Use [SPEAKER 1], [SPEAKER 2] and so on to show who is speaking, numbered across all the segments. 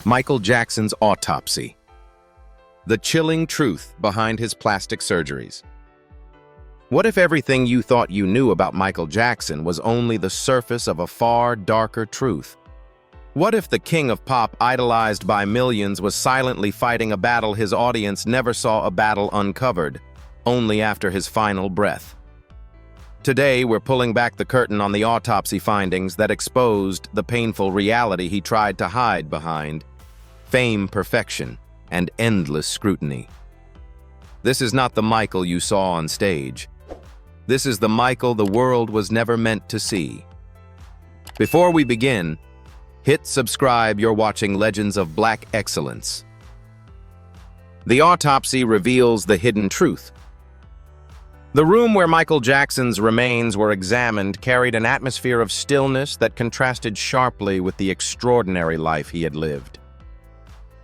[SPEAKER 1] Michael Jackson's autopsy. The chilling truth behind his plastic surgeries. What if everything you thought you knew about Michael Jackson was only the surface of a far darker truth? What if the king of pop, idolized by millions, was silently fighting a battle his audience never saw a battle uncovered, only after his final breath? Today, we're pulling back the curtain on the autopsy findings that exposed the painful reality he tried to hide behind: fame, perfection, and endless scrutiny. This is not the Michael you saw on stage. This is the Michael the world was never meant to see. Before we begin, hit subscribe. You're watching Legends of Black Excellence. The autopsy reveals the hidden truth. The room where Michael Jackson's remains were examined carried an atmosphere of stillness that contrasted sharply with the extraordinary life he had lived.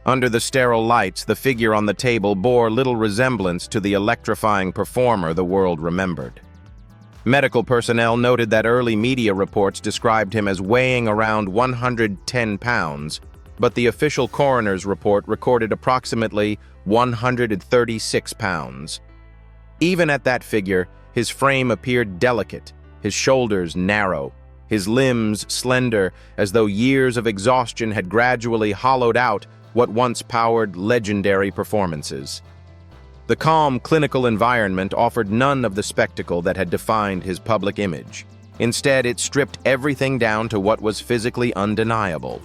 [SPEAKER 1] Under the sterile lights, the figure on the table bore little resemblance to the electrifying performer the world remembered. Medical personnel noted that early media reports described him as weighing around 110 pounds, but the official coroner's report recorded approximately 136 pounds. Even at that figure, his frame appeared delicate, his shoulders narrow, his limbs slender, as though years of exhaustion had gradually hollowed out what once powered legendary performances. The calm, clinical environment offered none of the spectacle that had defined his public image. Instead, it stripped everything down to what was physically undeniable.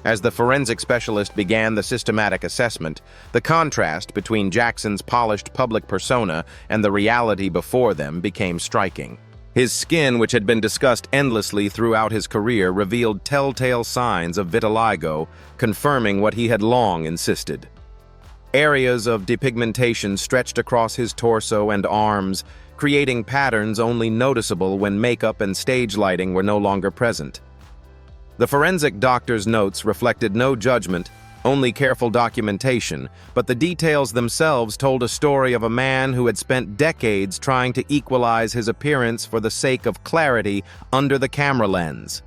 [SPEAKER 1] As the forensic specialist began the systematic assessment, the contrast between Jackson's polished public persona and the reality before them became striking. His skin, which had been discussed endlessly throughout his career, revealed telltale signs of vitiligo, confirming what he had long insisted. Areas of depigmentation stretched across his torso and arms, creating patterns only noticeable when makeup and stage lighting were no longer present. The forensic doctor's notes reflected no judgment, only careful documentation, but the details themselves told a story of a man who had spent decades trying to equalize his appearance for the sake of clarity under the camera lens.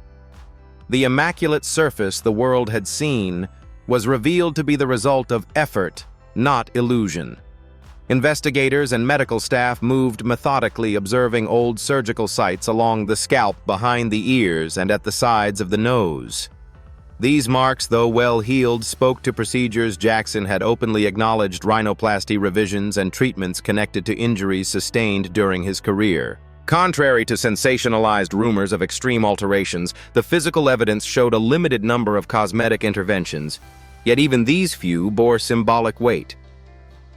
[SPEAKER 1] The immaculate surface the world had seen was revealed to be the result of effort, not illusion. Investigators and medical staff moved methodically, observing old surgical sites along the scalp, behind the ears, and at the sides of the nose. These marks, though well healed, spoke to procedures Jackson had openly acknowledged: rhinoplasty revisions and treatments connected to injuries sustained during his career. Contrary to sensationalized rumors of extreme alterations, the physical evidence showed a limited number of cosmetic interventions, yet even these few bore symbolic weight.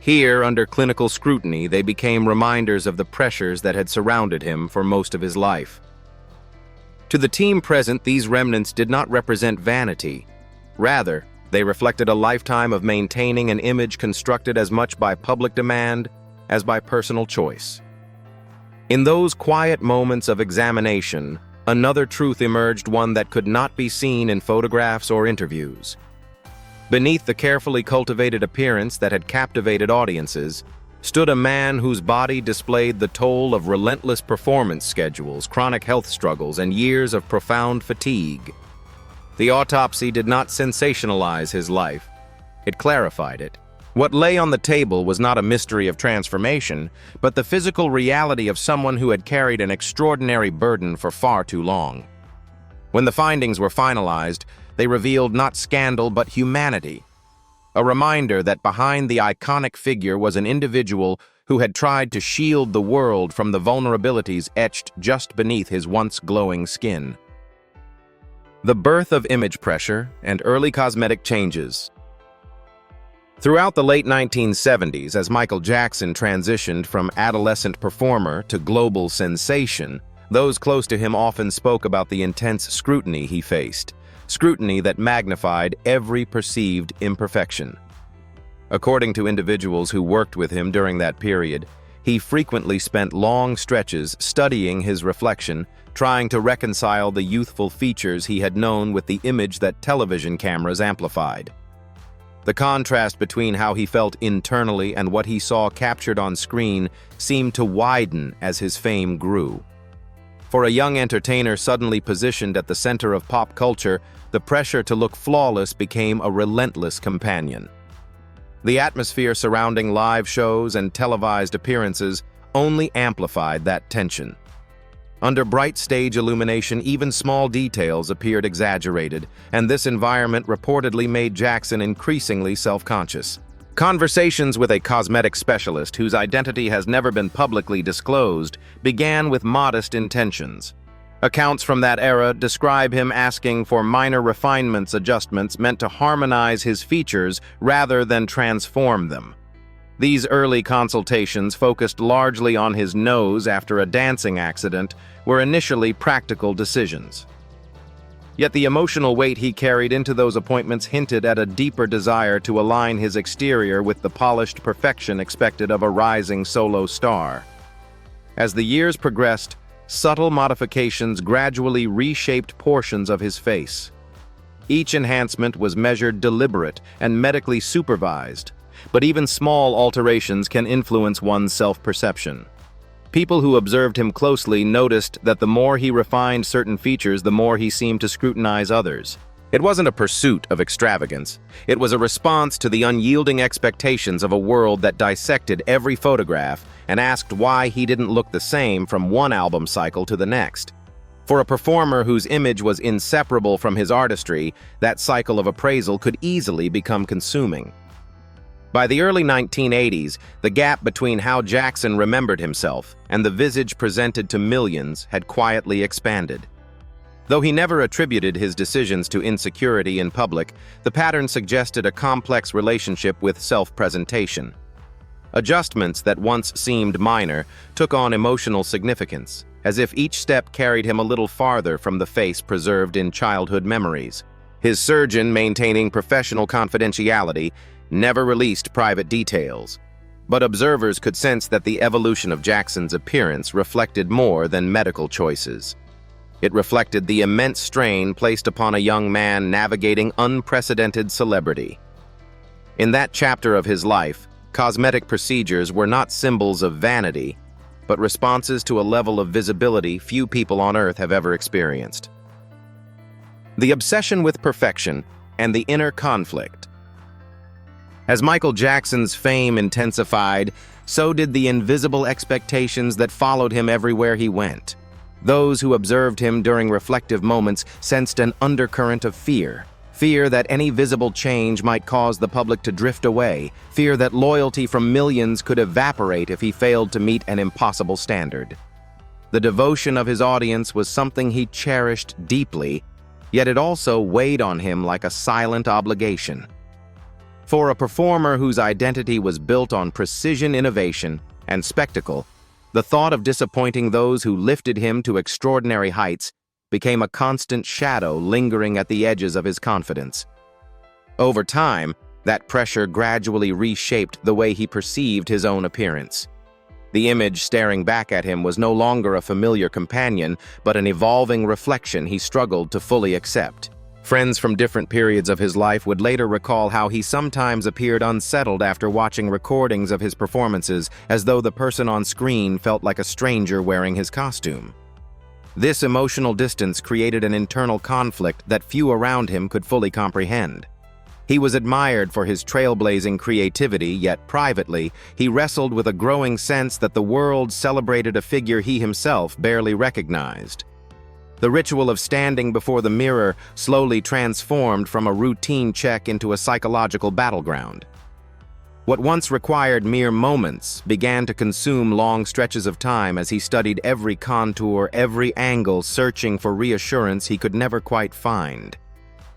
[SPEAKER 1] Here, under clinical scrutiny, they became reminders of the pressures that had surrounded him for most of his life. To the team present, these remnants did not represent vanity. Rather, they reflected a lifetime of maintaining an image constructed as much by public demand as by personal choice. In those quiet moments of examination, another truth emerged, one that could not be seen in photographs or interviews. Beneath the carefully cultivated appearance that had captivated audiences stood a man whose body displayed the toll of relentless performance schedules, chronic health struggles, and years of profound fatigue. The autopsy did not sensationalize his life. It clarified it. What lay on the table was not a mystery of transformation, but the physical reality of someone who had carried an extraordinary burden for far too long. When the findings were finalized, they revealed not scandal but humanity. A reminder that behind the iconic figure was an individual who had tried to shield the world from the vulnerabilities etched just beneath his once glowing skin. The birth of image pressure and early cosmetic changes. Throughout the late 1970s, as Michael Jackson transitioned from adolescent performer to global sensation, those close to him often spoke about the intense scrutiny he faced. Scrutiny that magnified every perceived imperfection. According to individuals who worked with him during that period, he frequently spent long stretches studying his reflection, trying to reconcile the youthful features he had known with the image that television cameras amplified. The contrast between how he felt internally and what he saw captured on screen seemed to widen as his fame grew. For a young entertainer suddenly positioned at the center of pop culture, the pressure to look flawless became a relentless companion. The atmosphere surrounding live shows and televised appearances only amplified that tension. Under bright stage illumination, even small details appeared exaggerated, and this environment reportedly made Jackson increasingly self-conscious. Conversations with a cosmetic specialist whose identity has never been publicly disclosed began with modest intentions. Accounts from that era describe him asking for minor adjustments meant to harmonize his features rather than transform them. These early consultations, focused largely on his nose after a dancing accident, were initially practical decisions. Yet the emotional weight he carried into those appointments hinted at a deeper desire to align his exterior with the polished perfection expected of a rising solo star. As the years progressed, subtle modifications gradually reshaped portions of his face. Each enhancement was measured, deliberate, and medically supervised, but even small alterations can influence one's self-perception. People who observed him closely noticed that the more he refined certain features, the more he seemed to scrutinize others. It wasn't a pursuit of extravagance. It was a response to the unyielding expectations of a world that dissected every photograph and asked why he didn't look the same from one album cycle to the next. For a performer whose image was inseparable from his artistry, that cycle of appraisal could easily become consuming. By the early 1980s, the gap between how Jackson remembered himself and the visage presented to millions had quietly expanded. Though he never attributed his decisions to insecurity in public, the pattern suggested a complex relationship with self-presentation. Adjustments that once seemed minor took on emotional significance, as if each step carried him a little farther from the face preserved in childhood memories. His surgeon, maintaining professional confidentiality, never released private details, but observers could sense that the evolution of Jackson's appearance reflected more than medical choices. It reflected the immense strain placed upon a young man navigating unprecedented celebrity. In that chapter of his life, cosmetic procedures were not symbols of vanity, but responses to a level of visibility few people on Earth have ever experienced. The obsession with perfection and the inner conflict. As Michael Jackson's fame intensified, so did the invisible expectations that followed him everywhere he went. Those who observed him during reflective moments sensed an undercurrent of fear. Fear that any visible change might cause the public to drift away. Fear that loyalty from millions could evaporate if he failed to meet an impossible standard. The devotion of his audience was something he cherished deeply, yet it also weighed on him like a silent obligation. For a performer whose identity was built on precision, innovation, and spectacle, the thought of disappointing those who lifted him to extraordinary heights became a constant shadow lingering at the edges of his confidence. Over time, that pressure gradually reshaped the way he perceived his own appearance. The image staring back at him was no longer a familiar companion, but an evolving reflection he struggled to fully accept. Friends from different periods of his life would later recall how he sometimes appeared unsettled after watching recordings of his performances, as though the person on screen felt like a stranger wearing his costume. This emotional distance created an internal conflict that few around him could fully comprehend. He was admired for his trailblazing creativity, yet privately, he wrestled with a growing sense that the world celebrated a figure he himself barely recognized. The ritual of standing before the mirror slowly transformed from a routine check into a psychological battleground. What once required mere moments began to consume long stretches of time as he studied every contour, every angle, searching for reassurance he could never quite find.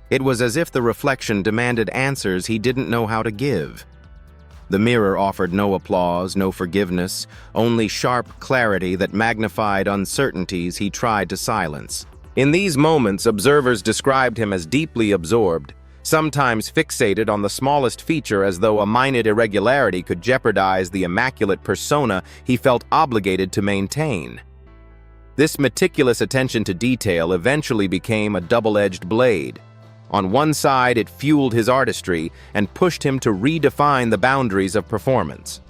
[SPEAKER 1] It was as if the reflection demanded answers he didn't know how to give. The mirror offered no applause, no forgiveness, only sharp clarity that magnified uncertainties he tried to silence. In these moments, observers described him as deeply absorbed, sometimes fixated on the smallest feature as though a minute irregularity could jeopardize the immaculate persona he felt obligated to maintain. This meticulous attention to detail eventually became a double-edged blade. On one side, it fueled his artistry and pushed him to redefine the boundaries of performance.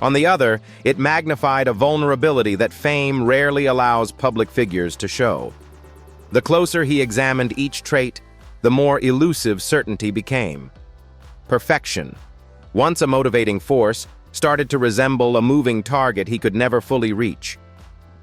[SPEAKER 1] On the other, it magnified a vulnerability that fame rarely allows public figures to show. The closer he examined each trait, the more elusive certainty became. Perfection, once a motivating force, started to resemble a moving target he could never fully reach.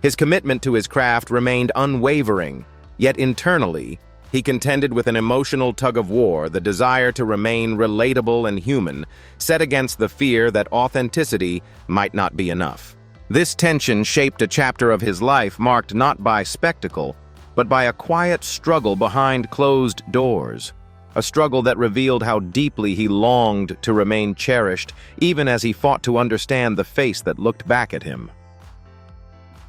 [SPEAKER 1] His commitment to his craft remained unwavering, yet internally, he contended with an emotional tug-of-war, the desire to remain relatable and human, set against the fear that authenticity might not be enough. This tension shaped a chapter of his life marked not by spectacle, but by a quiet struggle behind closed doors. A struggle that revealed how deeply he longed to remain cherished, even as he fought to understand the face that looked back at him.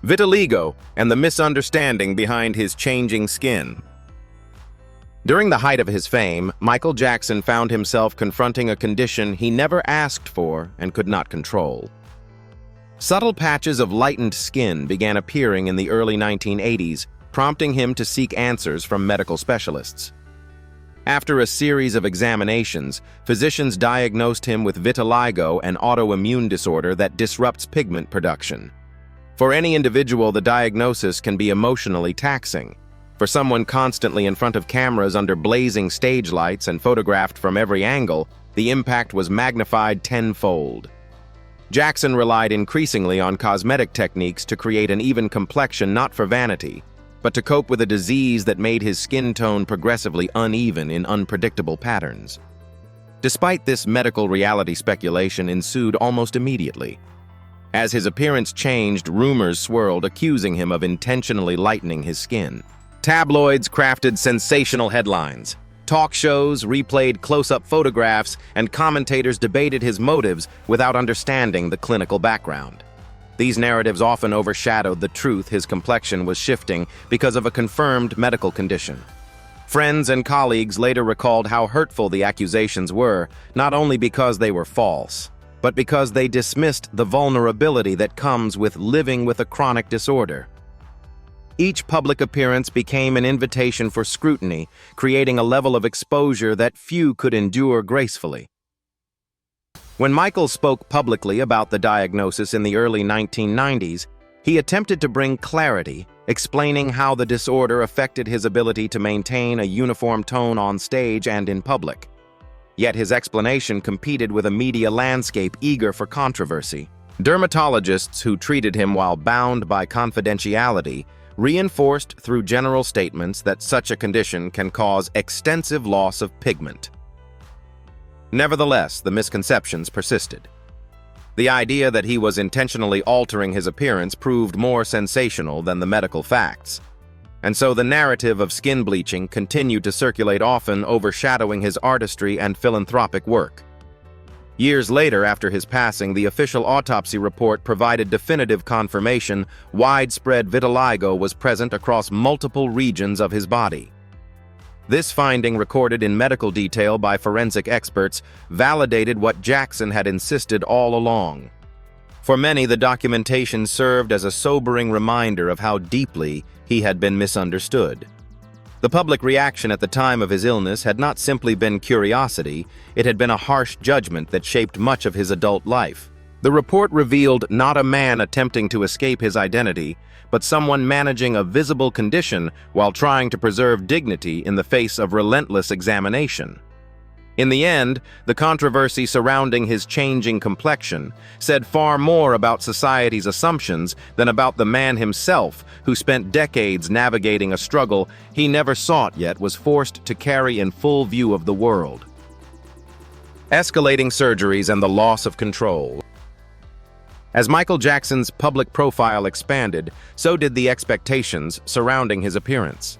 [SPEAKER 1] Vitiligo and the misunderstanding behind his changing skin. During the height of his fame, Michael Jackson found himself confronting a condition he never asked for and could not control. Subtle patches of lightened skin began appearing in the early 1980s, prompting him to seek answers from medical specialists. After a series of examinations, physicians diagnosed him with vitiligo, an autoimmune disorder that disrupts pigment production. For any individual, the diagnosis can be emotionally taxing. For someone constantly in front of cameras under blazing stage lights and photographed from every angle, the impact was magnified tenfold. Jackson relied increasingly on cosmetic techniques to create an even complexion, not for vanity, but to cope with a disease that made his skin tone progressively uneven in unpredictable patterns. Despite this, medical reality speculation ensued almost immediately. As his appearance changed, rumors swirled accusing him of intentionally lightening his skin. Tabloids crafted sensational headlines. Talk shows replayed close-up photographs, and commentators debated his motives without understanding the clinical background. These narratives often overshadowed the truth his complexion was shifting because of a confirmed medical condition. Friends and colleagues later recalled how hurtful the accusations were, not only because they were false, but because they dismissed the vulnerability that comes with living with a chronic disorder. Each public appearance became an invitation for scrutiny, creating a level of exposure that few could endure gracefully. When Michael spoke publicly about the diagnosis in the early 1990s, he attempted to bring clarity, explaining how the disorder affected his ability to maintain a uniform tone on stage and in public. Yet his explanation competed with a media landscape eager for controversy. Dermatologists who treated him while bound by confidentiality reinforced through general statements that such a condition can cause extensive loss of pigment. Nevertheless, the misconceptions persisted. The idea that he was intentionally altering his appearance proved more sensational than the medical facts, and so the narrative of skin bleaching continued to circulate, often overshadowing his artistry and philanthropic work. Years later, after his passing, the official autopsy report provided definitive confirmation widespread vitiligo was present across multiple regions of his body. This finding, recorded in medical detail by forensic experts, validated what Jackson had insisted all along. For many, the documentation served as a sobering reminder of how deeply he had been misunderstood. The public reaction at the time of his illness had not simply been curiosity, it had been a harsh judgment that shaped much of his adult life. The report revealed not a man attempting to escape his identity, but someone managing a visible condition while trying to preserve dignity in the face of relentless examination. In the end, the controversy surrounding his changing complexion said far more about society's assumptions than about the man himself, who spent decades navigating a struggle he never sought yet was forced to carry in full view of the world. Escalating surgeries and the loss of control. As Michael Jackson's public profile expanded, so did the expectations surrounding his appearance.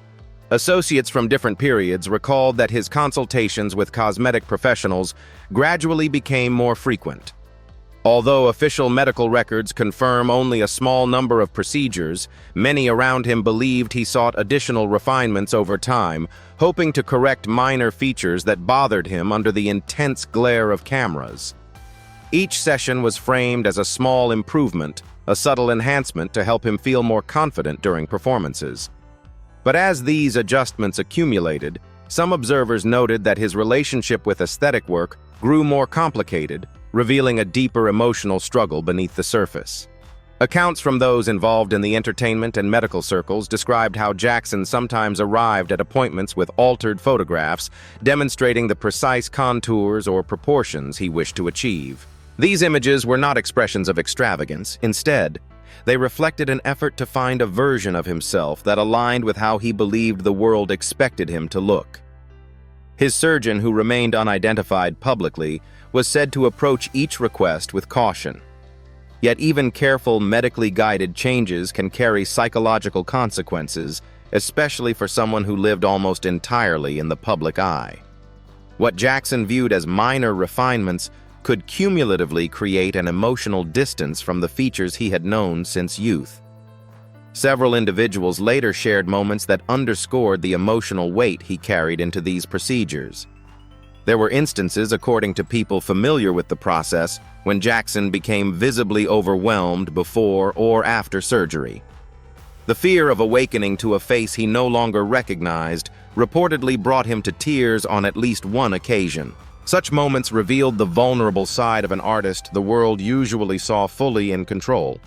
[SPEAKER 1] Associates from different periods recalled that his consultations with cosmetic professionals gradually became more frequent. Although official medical records confirm only a small number of procedures, many around him believed he sought additional refinements over time, hoping to correct minor features that bothered him under the intense glare of cameras. Each session was framed as a small improvement, a subtle enhancement to help him feel more confident during performances. But as these adjustments accumulated, some observers noted that his relationship with aesthetic work grew more complicated, revealing a deeper emotional struggle beneath the surface. Accounts from those involved in the entertainment and medical circles described how Jackson sometimes arrived at appointments with altered photographs, demonstrating the precise contours or proportions he wished to achieve. These images were not expressions of extravagance. Instead, they reflected an effort to find a version of himself that aligned with how he believed the world expected him to look. His surgeon, who remained unidentified publicly, was said to approach each request with caution. Yet even careful, medically guided changes can carry psychological consequences, especially for someone who lived almost entirely in the public eye. What Jackson viewed as minor refinements could cumulatively create an emotional distance from the features he had known since youth. Several individuals later shared moments that underscored the emotional weight he carried into these procedures. There were instances, according to people familiar with the process, when Jackson became visibly overwhelmed before or after surgery. The fear of awakening to a face he no longer recognized reportedly brought him to tears on at least one occasion. Such moments revealed the vulnerable side of an artist the world usually saw fully in control.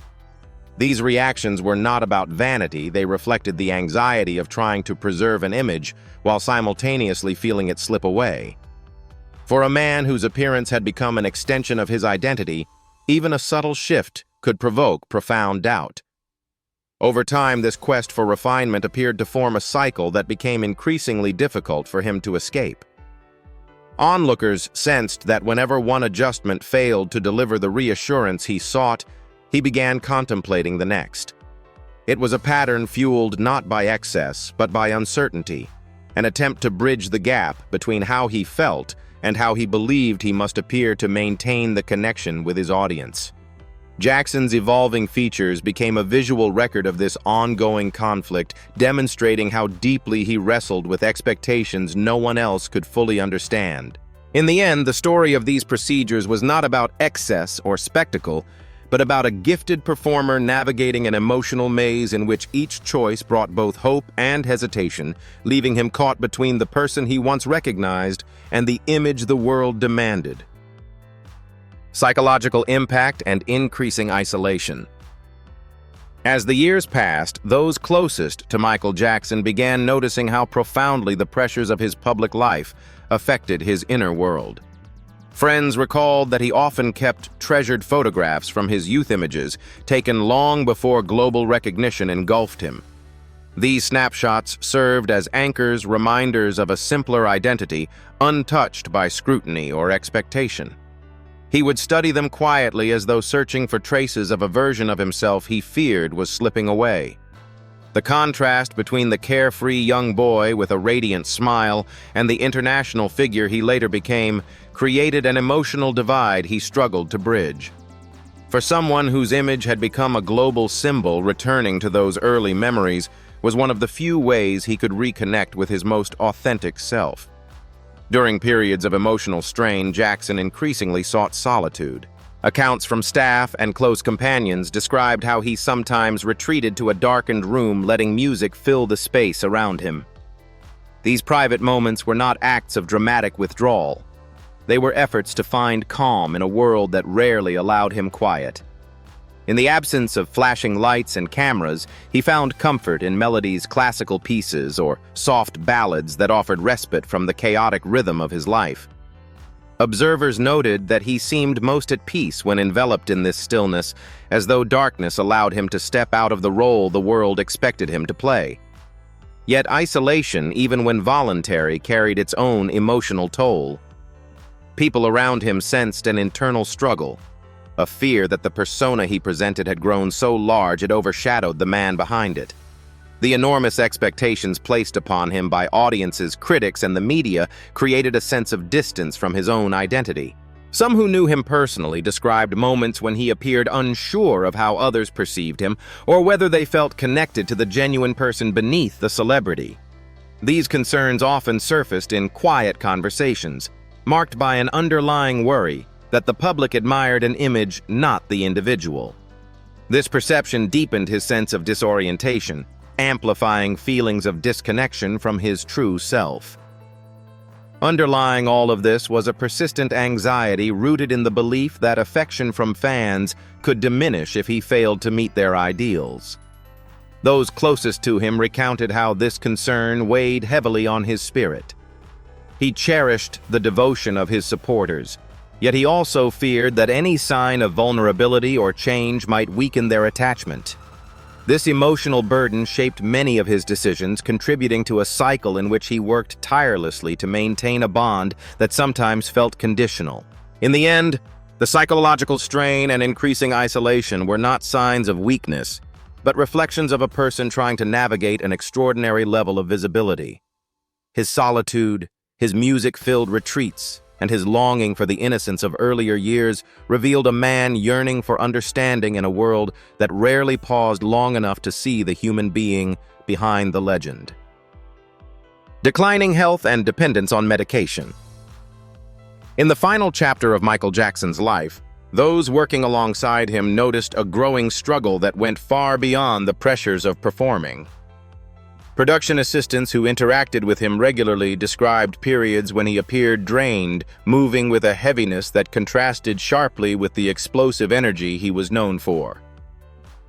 [SPEAKER 1] These reactions were not about vanity, they reflected the anxiety of trying to preserve an image while simultaneously feeling it slip away. For a man whose appearance had become an extension of his identity, even a subtle shift could provoke profound doubt. Over time, this quest for refinement appeared to form a cycle that became increasingly difficult for him to escape. Onlookers sensed that whenever one adjustment failed to deliver the reassurance he sought, he began contemplating the next. It was a pattern fueled not by excess, but by uncertainty, an attempt to bridge the gap between how he felt and how he believed he must appear to maintain the connection with his audience. Jackson's evolving features became a visual record of this ongoing conflict, demonstrating how deeply he wrestled with expectations no one else could fully understand. In the end, the story of these procedures was not about excess or spectacle, but about a gifted performer navigating an emotional maze in which each choice brought both hope and hesitation, leaving him caught between the person he once recognized and the image the world demanded. Psychological impact and increasing isolation. As the years passed, those closest to Michael Jackson began noticing how profoundly the pressures of his public life affected his inner world. Friends recalled that he often kept treasured photographs from his youth images, taken long before global recognition engulfed him. These snapshots served as anchors, reminders of a simpler identity, untouched by scrutiny or expectation. He would study them quietly as though searching for traces of a version of himself he feared was slipping away. The contrast between the carefree young boy with a radiant smile and the international figure he later became created an emotional divide he struggled to bridge. For someone whose image had become a global symbol, returning to those early memories was one of the few ways he could reconnect with his most authentic self. During periods of emotional strain, Jackson increasingly sought solitude. Accounts from staff and close companions described how he sometimes retreated to a darkened room, letting music fill the space around him. These private moments were not acts of dramatic withdrawal. They were efforts to find calm in a world that rarely allowed him quiet. In the absence of flashing lights and cameras, he found comfort in Melody's classical pieces or soft ballads that offered respite from the chaotic rhythm of his life. Observers noted that he seemed most at peace when enveloped in this stillness, as though darkness allowed him to step out of the role the world expected him to play. Yet isolation, even when voluntary, carried its own emotional toll. People around him sensed an internal struggle, a fear that the persona he presented had grown so large it overshadowed the man behind it. The enormous expectations placed upon him by audiences, critics, and the media created a sense of distance from his own identity. Some who knew him personally described moments when he appeared unsure of how others perceived him or whether they felt connected to the genuine person beneath the celebrity. These concerns often surfaced in quiet conversations, marked by an underlying worry that the public admired an image, not the individual. This perception deepened his sense of disorientation, amplifying feelings of disconnection from his true self. Underlying all of this was a persistent anxiety rooted in the belief that affection from fans could diminish if he failed to meet their ideals. Those closest to him recounted how this concern weighed heavily on his spirit. He cherished the devotion of his supporters, yet he also feared that any sign of vulnerability or change might weaken their attachment. This emotional burden shaped many of his decisions, contributing to a cycle in which he worked tirelessly to maintain a bond that sometimes felt conditional. In the end, the psychological strain and increasing isolation were not signs of weakness, but reflections of a person trying to navigate an extraordinary level of visibility. His solitude, his music-filled retreats, and his longing for the innocence of earlier years revealed a man yearning for understanding in a world that rarely paused long enough to see the human being behind the legend. Declining health and dependence on medication. In the final chapter of Michael Jackson's life, those working alongside him noticed a growing struggle that went far beyond the pressures of performing. Production assistants who interacted with him regularly described periods when he appeared drained, moving with a heaviness that contrasted sharply with the explosive energy he was known for.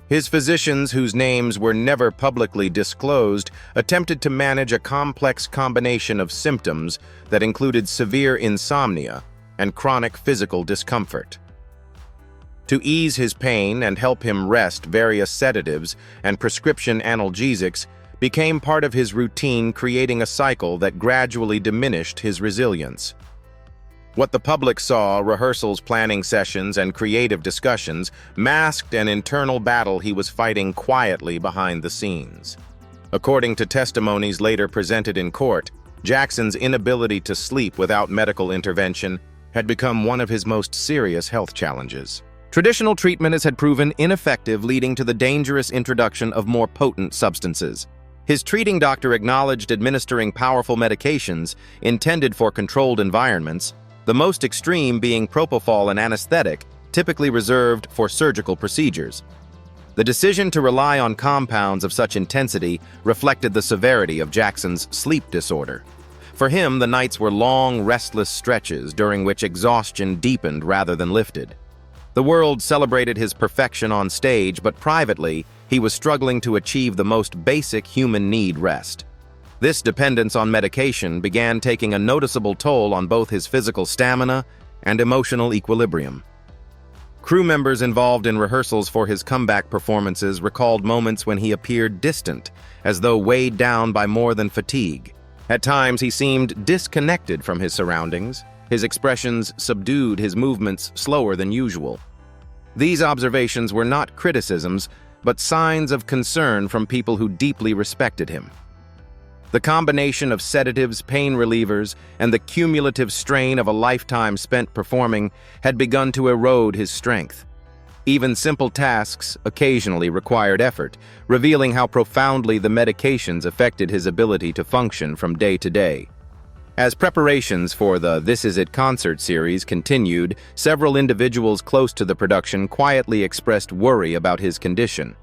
[SPEAKER 1] His physicians, whose names were never publicly disclosed, attempted to manage a complex combination of symptoms that included severe insomnia and chronic physical discomfort. To ease his pain and help him rest, various sedatives and prescription analgesics became part of his routine, creating a cycle that gradually diminished his resilience. What the public saw, rehearsals, planning sessions, and creative discussions, masked an internal battle he was fighting quietly behind the scenes. According to testimonies later presented in court, Jackson's inability to sleep without medical intervention had become one of his most serious health challenges. Traditional treatment had proven ineffective, leading to the dangerous introduction of more potent substances. His treating doctor acknowledged administering powerful medications intended for controlled environments, the most extreme being propofol, an anesthetic typically reserved for surgical procedures. The decision to rely on compounds of such intensity reflected the severity of Jackson's sleep disorder. For him, the nights were long, restless stretches during which exhaustion deepened rather than lifted. The world celebrated his perfection on stage, but privately, he was struggling to achieve the most basic human need, rest. This dependence on medication began taking a noticeable toll on both his physical stamina and emotional equilibrium. Crew members involved in rehearsals for his comeback performances recalled moments when he appeared distant, as though weighed down by more than fatigue. At times, he seemed disconnected from his surroundings, his expressions subdued, his movements slower than usual. These observations were not criticisms, but signs of concern from people who deeply respected him. The combination of sedatives, pain relievers, and the cumulative strain of a lifetime spent performing had begun to erode his strength. Even simple tasks occasionally required effort, revealing how profoundly the medications affected his ability to function from day to day. As preparations for the This Is It concert series continued, several individuals close to the production quietly expressed worry about his condition.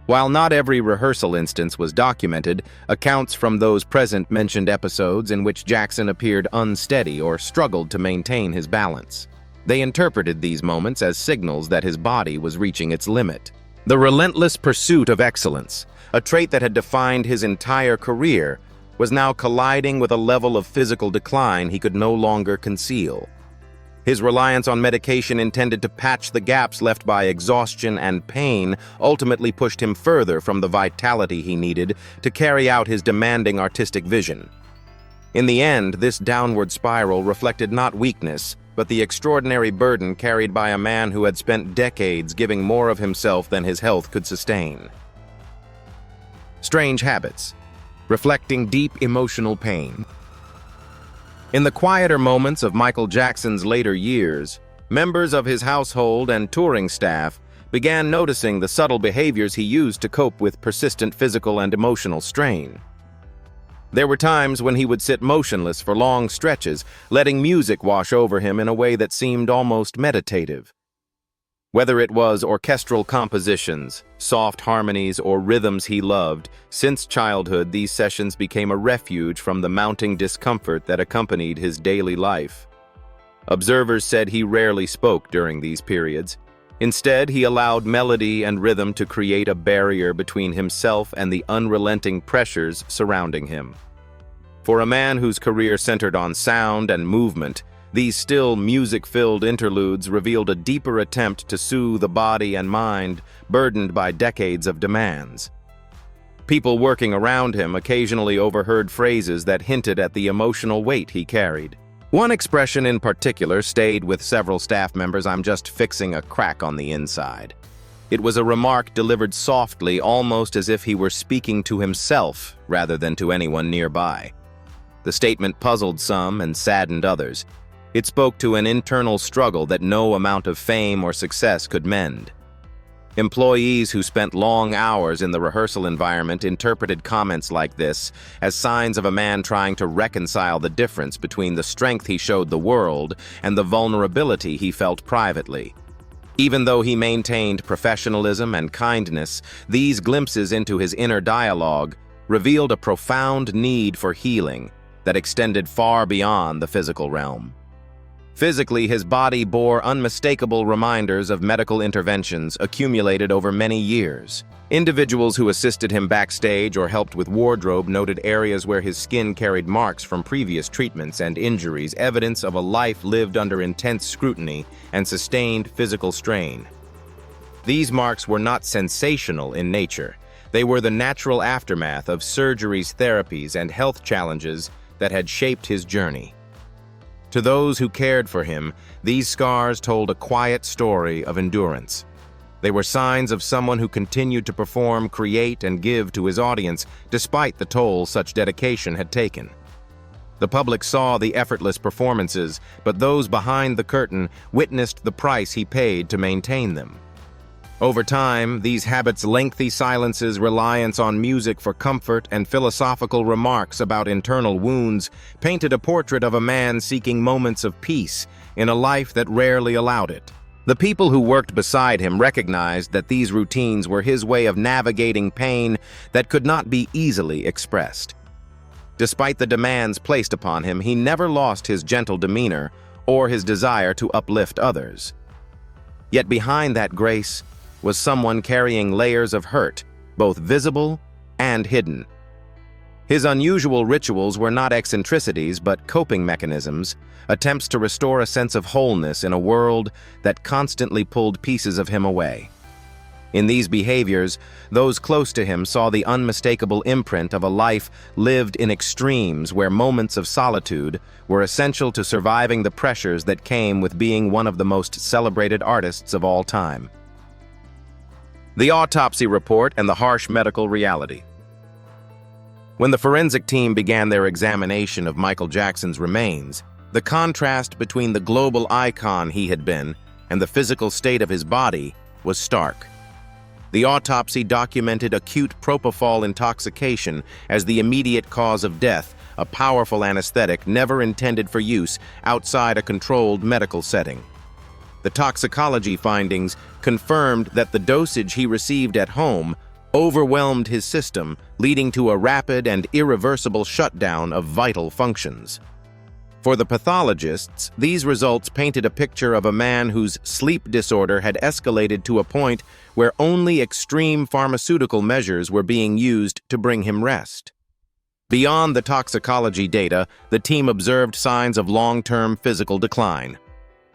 [SPEAKER 1] While not every rehearsal instance was documented, accounts from those present mentioned episodes in which Jackson appeared unsteady or struggled to maintain his balance. They interpreted these moments as signals that his body was reaching its limit. The relentless pursuit of excellence, a trait that had defined his entire career, was now colliding with a level of physical decline he could no longer conceal. His reliance on medication intended to patch the gaps left by exhaustion and pain ultimately pushed him further from the vitality he needed to carry out his demanding artistic vision. In the end, this downward spiral reflected not weakness, but the extraordinary burden carried by a man who had spent decades giving more of himself than his health could sustain. Strange habits, reflecting deep emotional pain. In the quieter moments of Michael Jackson's later years, members of his household and touring staff began noticing the subtle behaviors he used to cope with persistent physical and emotional strain. There were times when he would sit motionless for long stretches, letting music wash over him in a way that seemed almost meditative. Whether it was orchestral compositions, soft harmonies, or rhythms he loved, since childhood these sessions became a refuge from the mounting discomfort that accompanied his daily life. Observers said he rarely spoke during these periods. Instead, he allowed melody and rhythm to create a barrier between himself and the unrelenting pressures surrounding him. For a man whose career centered on sound and movement, these still music-filled interludes revealed a deeper attempt to soothe the body and mind burdened by decades of demands. People working around him occasionally overheard phrases that hinted at the emotional weight he carried. One expression in particular stayed with several staff members: "I'm just fixing a crack on the inside." It was a remark delivered softly, almost as if he were speaking to himself rather than to anyone nearby. The statement puzzled some and saddened others. It spoke to an internal struggle that no amount of fame or success could mend. Employees who spent long hours in the rehearsal environment interpreted comments like this as signs of a man trying to reconcile the difference between the strength he showed the world and the vulnerability he felt privately. Even though he maintained professionalism and kindness, these glimpses into his inner dialogue revealed a profound need for healing that extended far beyond the physical realm. Physically, his body bore unmistakable reminders of medical interventions accumulated over many years. Individuals who assisted him backstage or helped with wardrobe noted areas where his skin carried marks from previous treatments and injuries, evidence of a life lived under intense scrutiny and sustained physical strain. These marks were not sensational in nature. They were the natural aftermath of surgeries, therapies, and health challenges that had shaped his journey. To those who cared for him, these scars told a quiet story of endurance. They were signs of someone who continued to perform, create, and give to his audience despite the toll such dedication had taken. The public saw the effortless performances, but those behind the curtain witnessed the price he paid to maintain them. Over time, these habits, lengthy silences, reliance on music for comfort, and philosophical remarks about internal wounds painted a portrait of a man seeking moments of peace in a life that rarely allowed it. The people who worked beside him recognized that these routines were his way of navigating pain that could not be easily expressed. Despite the demands placed upon him, he never lost his gentle demeanor or his desire to uplift others. Yet behind that grace was someone carrying layers of hurt, both visible and hidden. His unusual rituals were not eccentricities but coping mechanisms, attempts to restore a sense of wholeness in a world that constantly pulled pieces of him away. In these behaviors, those close to him saw the unmistakable imprint of a life lived in extremes where moments of solitude were essential to surviving the pressures that came with being one of the most celebrated artists of all time. The autopsy report and the harsh medical reality. When the forensic team began their examination of Michael Jackson's remains, the contrast between the global icon he had been and the physical state of his body was stark. The autopsy documented acute propofol intoxication as the immediate cause of death, a powerful anesthetic never intended for use outside a controlled medical setting. The toxicology findings confirmed that the dosage he received at home overwhelmed his system, leading to a rapid and irreversible shutdown of vital functions. For the pathologists, these results painted a picture of a man whose sleep disorder had escalated to a point where only extreme pharmaceutical measures were being used to bring him rest. Beyond the toxicology data, the team observed signs of long-term physical decline.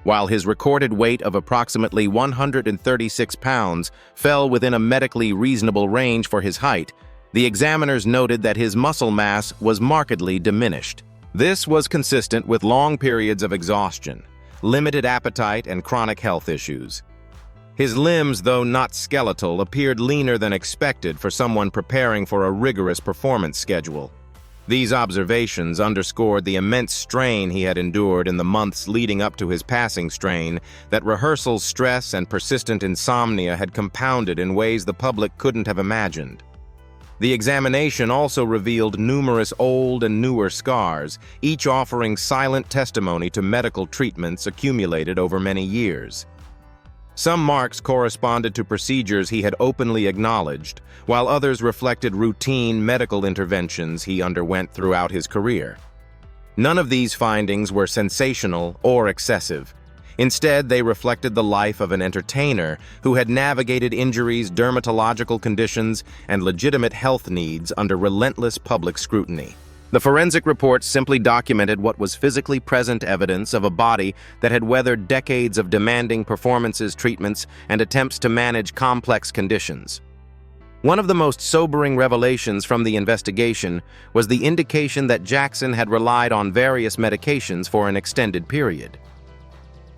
[SPEAKER 1] While his recorded weight of approximately 136 pounds fell within a medically reasonable range for his height, the examiners noted that his muscle mass was markedly diminished. This was consistent with long periods of exhaustion, limited appetite, and chronic health issues. His limbs, though not skeletal, appeared leaner than expected for someone preparing for a rigorous performance schedule. These observations underscored the immense strain he had endured in the months leading up to his passing, strain that rehearsal stress and persistent insomnia had compounded in ways the public couldn't have imagined. The examination also revealed numerous old and newer scars, each offering silent testimony to medical treatments accumulated over many years. Some marks corresponded to procedures he had openly acknowledged, while others reflected routine medical interventions he underwent throughout his career. None of these findings were sensational or excessive. Instead, they reflected the life of an entertainer who had navigated injuries, dermatological conditions, and legitimate health needs under relentless public scrutiny. The forensic reports simply documented what was physically present evidence of a body that had weathered decades of demanding performances, treatments, and attempts to manage complex conditions. One of the most sobering revelations from the investigation was the indication that Jackson had relied on various medications for an extended period.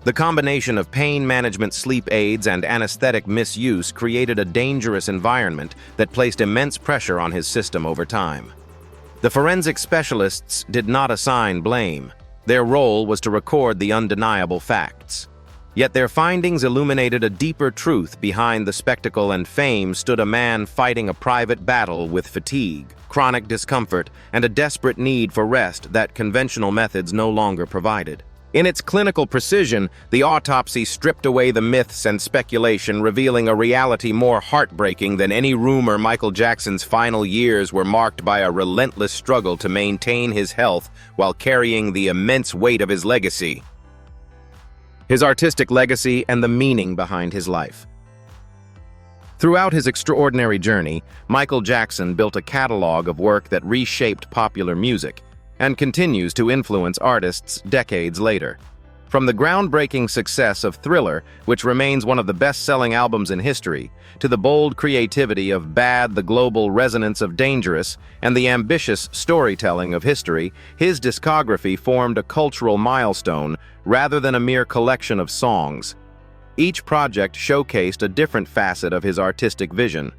[SPEAKER 1] The combination of pain management, sleep aids, and anesthetic misuse created a dangerous environment that placed immense pressure on his system over time. The forensic specialists did not assign blame. Their role was to record the undeniable facts. Yet their findings illuminated a deeper truth. Behind the spectacle and fame stood a man fighting a private battle with fatigue, chronic discomfort, and a desperate need for rest that conventional methods no longer provided. In its clinical precision, the autopsy stripped away the myths and speculation, revealing a reality more heartbreaking than any rumor. Michael Jackson's final years were marked by a relentless struggle to maintain his health while carrying the immense weight of his legacy. His artistic legacy and the meaning behind his life. Throughout his extraordinary journey, Michael Jackson built a catalog of work that reshaped popular music and continues to influence artists decades later. From the groundbreaking success of Thriller, which remains one of the best-selling albums in history, to the bold creativity of Bad, the global resonance of Dangerous, and the ambitious storytelling of History, his discography formed a cultural milestone rather than a mere collection of songs. Each project showcased a different facet of his artistic vision.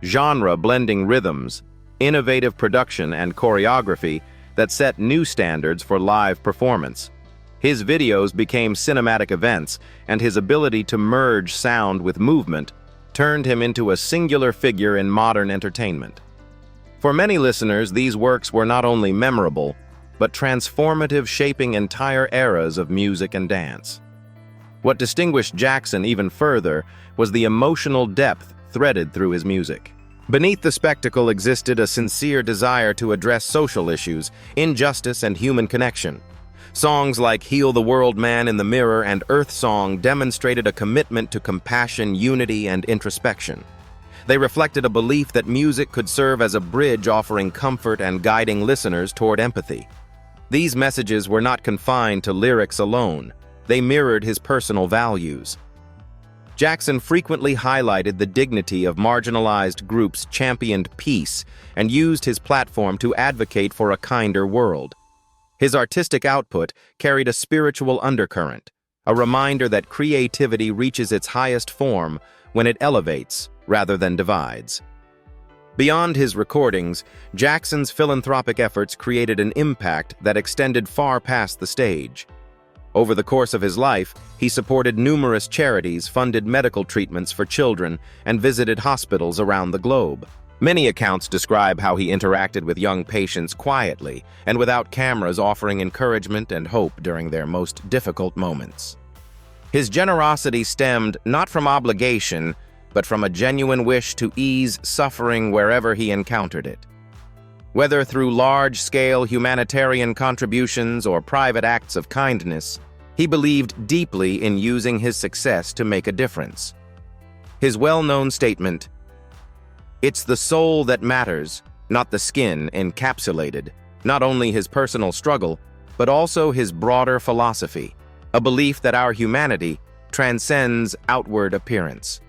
[SPEAKER 1] Genre-blending rhythms, innovative production, and choreography that set new standards for live performance. His videos became cinematic events, and his ability to merge sound with movement turned him into a singular figure in modern entertainment. For many listeners, these works were not only memorable, but transformative, shaping entire eras of music and dance. What distinguished Jackson even further was the emotional depth threaded through his music. Beneath the spectacle existed a sincere desire to address social issues, injustice, and human connection. Songs like Heal the World, Man in the Mirror, and Earth Song demonstrated a commitment to compassion, unity, and introspection. They reflected a belief that music could serve as a bridge, offering comfort and guiding listeners toward empathy. These messages were not confined to lyrics alone. They mirrored his personal values. Jackson frequently highlighted the dignity of marginalized groups, championed peace, and used his platform to advocate for a kinder world. His artistic output carried a spiritual undercurrent, a reminder that creativity reaches its highest form when it elevates rather than divides. Beyond his recordings, Jackson's philanthropic efforts created an impact that extended far past the stage. Over the course of his life, he supported numerous charities, funded medical treatments for children, and visited hospitals around the globe. Many accounts describe how he interacted with young patients quietly and without cameras, offering encouragement and hope during their most difficult moments. His generosity stemmed not from obligation, but from a genuine wish to ease suffering wherever he encountered it. Whether through large-scale humanitarian contributions or private acts of kindness, he believed deeply in using his success to make a difference. His well-known statement, "It's the soul that matters, not the skin," encapsulated not only his personal struggle, but also his broader philosophy, a belief that our humanity transcends outward appearance.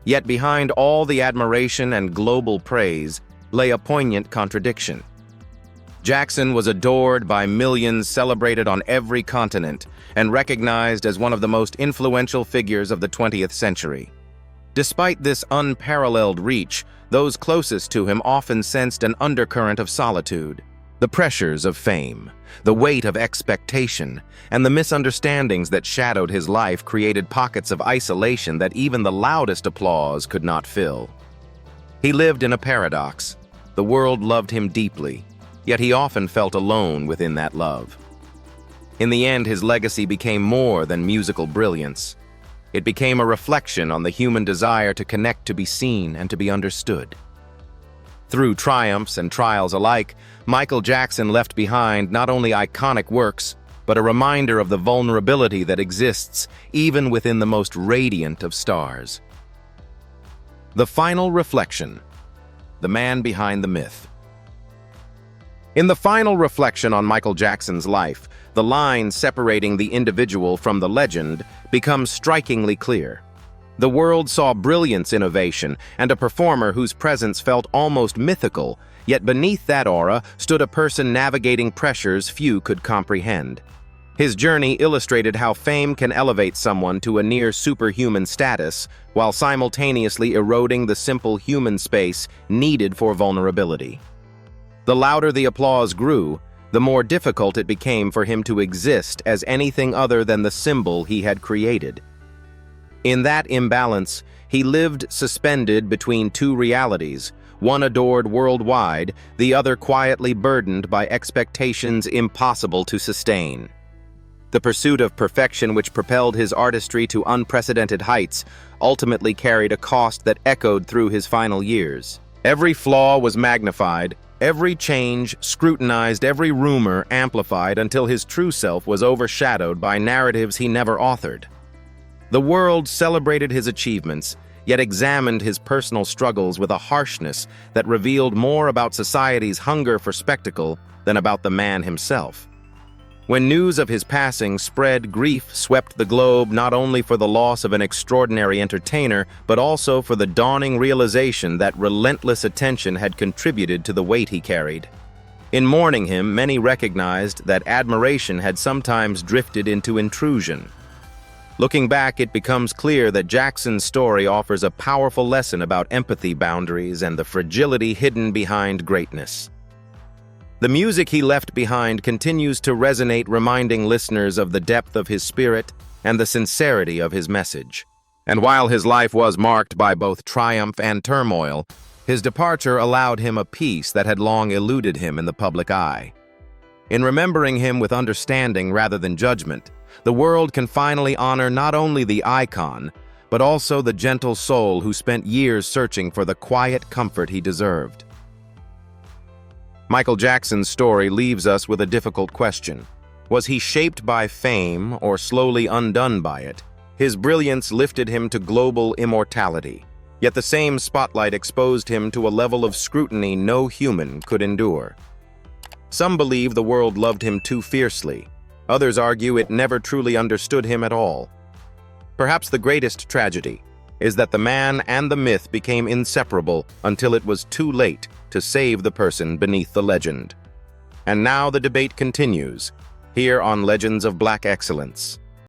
[SPEAKER 1] Yet behind all the admiration and global praise lay a poignant contradiction. Jackson was adored by millions, celebrated on every continent, and recognized as one of the most influential figures of the 20th century. Despite this unparalleled reach, those closest to him often sensed an undercurrent of solitude. The pressures of fame, the weight of expectation, and the misunderstandings that shadowed his life created pockets of isolation that even the loudest applause could not fill. He lived in a paradox. The world loved him deeply, yet he often felt alone within that love. In the end, his legacy became more than musical brilliance. It became a reflection on the human desire to connect, to be seen, and to be understood. Through triumphs and trials alike, Michael Jackson left behind not only iconic works, but a reminder of the vulnerability that exists even within the most radiant of stars. The final reflection: the man behind the myth. In the final reflection on Michael Jackson's life, the line separating the individual from the legend becomes strikingly clear. The world saw brilliance, innovation, and a performer whose presence felt almost mythical, yet beneath that aura stood a person navigating pressures few could comprehend. His journey illustrated how fame can elevate someone to a near superhuman status, while simultaneously eroding the simple human space needed for vulnerability. The louder the applause grew, the more difficult it became for him to exist as anything other than the symbol he had created. In that imbalance, he lived suspended between two realities, one adored worldwide, the other quietly burdened by expectations impossible to sustain. The pursuit of perfection, which propelled his artistry to unprecedented heights, ultimately carried a cost that echoed through his final years. Every flaw was magnified, every change scrutinized, every rumor amplified, until his true self was overshadowed by narratives he never authored. The world celebrated his achievements, yet examined his personal struggles with a harshness that revealed more about society's hunger for spectacle than about the man himself. When news of his passing spread, grief swept the globe, not only for the loss of an extraordinary entertainer, but also for the dawning realization that relentless attention had contributed to the weight he carried. In mourning him, many recognized that admiration had sometimes drifted into intrusion. Looking back, it becomes clear that Jackson's story offers a powerful lesson about empathy, boundaries, and the fragility hidden behind greatness. The music he left behind continues to resonate, reminding listeners of the depth of his spirit and the sincerity of his message. And while his life was marked by both triumph and turmoil, his departure allowed him a peace that had long eluded him in the public eye. In remembering him with understanding rather than judgment, the world can finally honor not only the icon, but also the gentle soul who spent years searching for the quiet comfort he deserved. Michael Jackson's story leaves us with a difficult question. Was he shaped by fame or slowly undone by it? His brilliance lifted him to global immortality, yet the same spotlight exposed him to a level of scrutiny no human could endure. Some believe the world loved him too fiercely. Others argue it never truly understood him at all. Perhaps the greatest tragedy is that the man and the myth became inseparable until it was too late to save the person beneath the legend. And now the debate continues, here on Legends of Black Excellence.